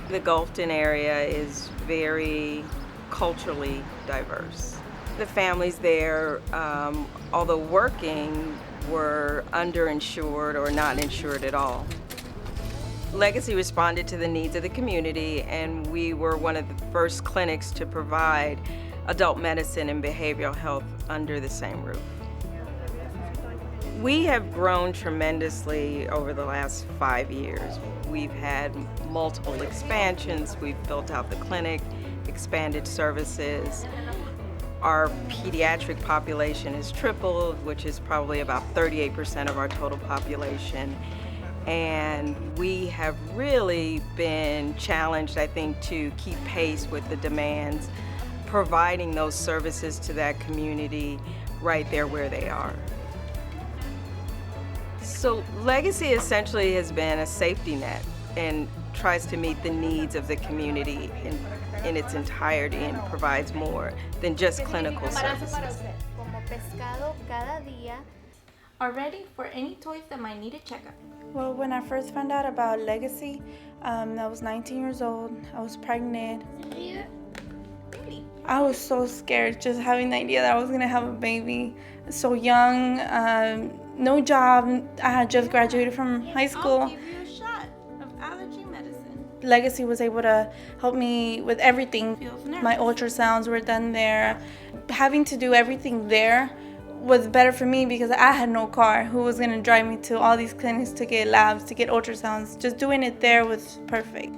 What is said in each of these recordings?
The Gulfton area is very culturally diverse. The families there, although working, were underinsured or not insured at all. Legacy responded to the needs of the community, and we were one of the first clinics to provide adult medicine and behavioral health under the same roof. We have grown tremendously over the last 5 years. We've had multiple expansions. We've built out the clinic, expanded services. Our pediatric population has tripled, which is probably about 38% of our total population. And we have really been challenged, I think, to keep pace with the demands, providing those services to that community right there where they are. So Legacy essentially has been a safety net and tries to meet the needs of the community in its entirety and provides more than just clinical services. Are ready for any toys that might need a checkup. Well, when I first found out about Legacy, I was 19 years old. I was pregnant. I was so scared just having the idea that I was gonna have a baby. So young, no job. I had just graduated from high school. I'll give you a shot of allergy medicine. Legacy was able to help me with everything. Feels nervous. My ultrasounds were done there. Having to do everything there was better for me because I had no car. Who was gonna drive me to all these clinics to get labs, to get ultrasounds? Just doing it there was perfect.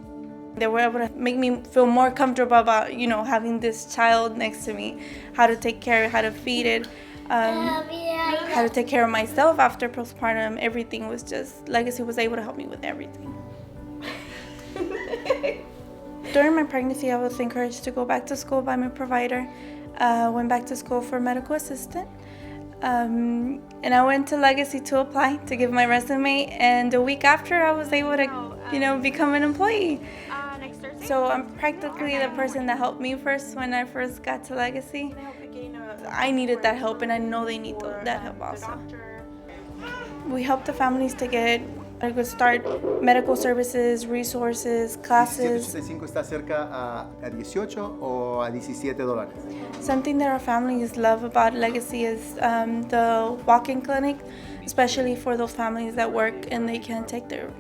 They were able to make me feel more comfortable about, having this child next to me, how to take care of it, how to feed it, how to take care of myself after postpartum. Everything was just, Legacy was able to help me with everything. During my pregnancy, I was encouraged to go back to school by my provider. Went back to school for medical assistant. And I went to Legacy to apply, to give my resume, and a week after I was able to, become an employee. Next Thursday. So I'm practically the person that helped me first when I first got to Legacy. I needed that help, and I know they need that help also. We help the families to get a good start, medical services, resources, classes. 1785 está cerca a 18 o a $17. Something that our families love about Legacy is the walk-in clinic, especially for those families that work and they can't take their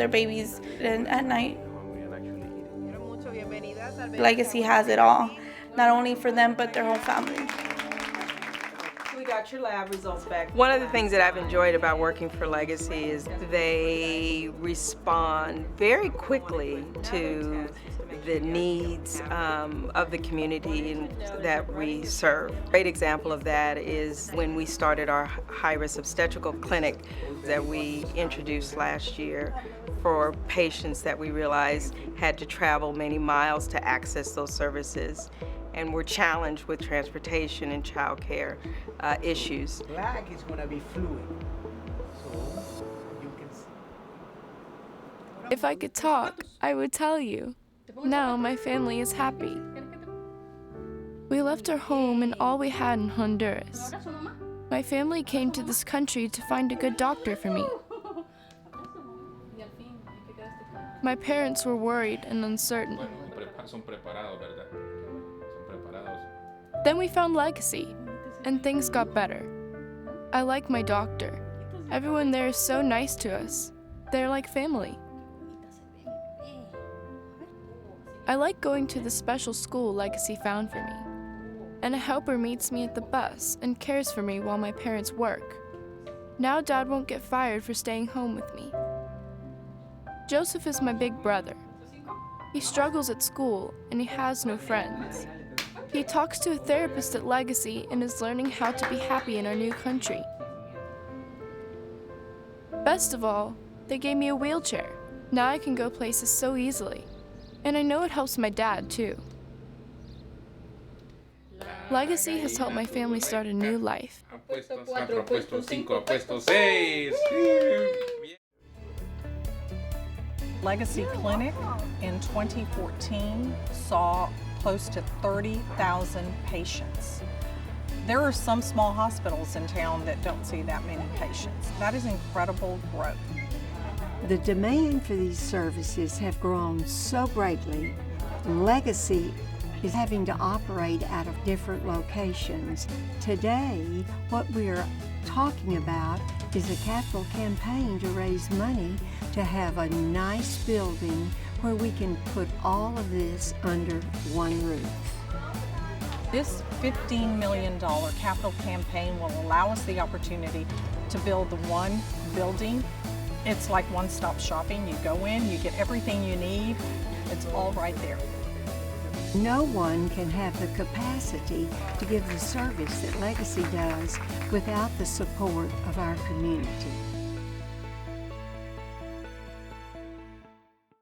babies at night. Legacy has it all, not only for them but their whole family. We got your lab results back. One of the things that I've enjoyed about working for Legacy is they respond very quickly to the needs of the community that we serve. A great example of that is when we started our high-risk obstetrical clinic that we introduced last year for patients that we realized had to travel many miles to access those services and were challenged with transportation and child care issues. Black is going to be fluid, so you can see. If I could talk, I would tell you. Now my family is happy. We left our home and all we had in Honduras. My family came to this country to find a good doctor for me. My parents were worried and uncertain. Then we found Legacy, and things got better. I like my doctor. Everyone there is so nice to us. They're like family. I like going to the special school Legacy found for me. And a helper meets me at the bus and cares for me while my parents work. Now Dad won't get fired for staying home with me. Joseph is my big brother. He struggles at school and he has no friends. He talks to a therapist at Legacy and is learning how to be happy in our new country. Best of all, they gave me a wheelchair. Now I can go places so easily. And I know it helps my dad, too. Legacy has helped my family start a new life. Legacy Clinic in 2014 saw close to 30,000 patients. There are some small hospitals in town that don't see that many patients. That is incredible growth. The demand for these services have grown so greatly. Legacy is having to operate out of different locations. Today, what we're talking about is a capital campaign to raise money to have a nice building where we can put all of this under one roof. This $15 million capital campaign will allow us the opportunity to build the one building. It's like one-stop shopping. You go in, you get everything you need. It's all right there. No one can have the capacity to give the service that Legacy does without the support of our community.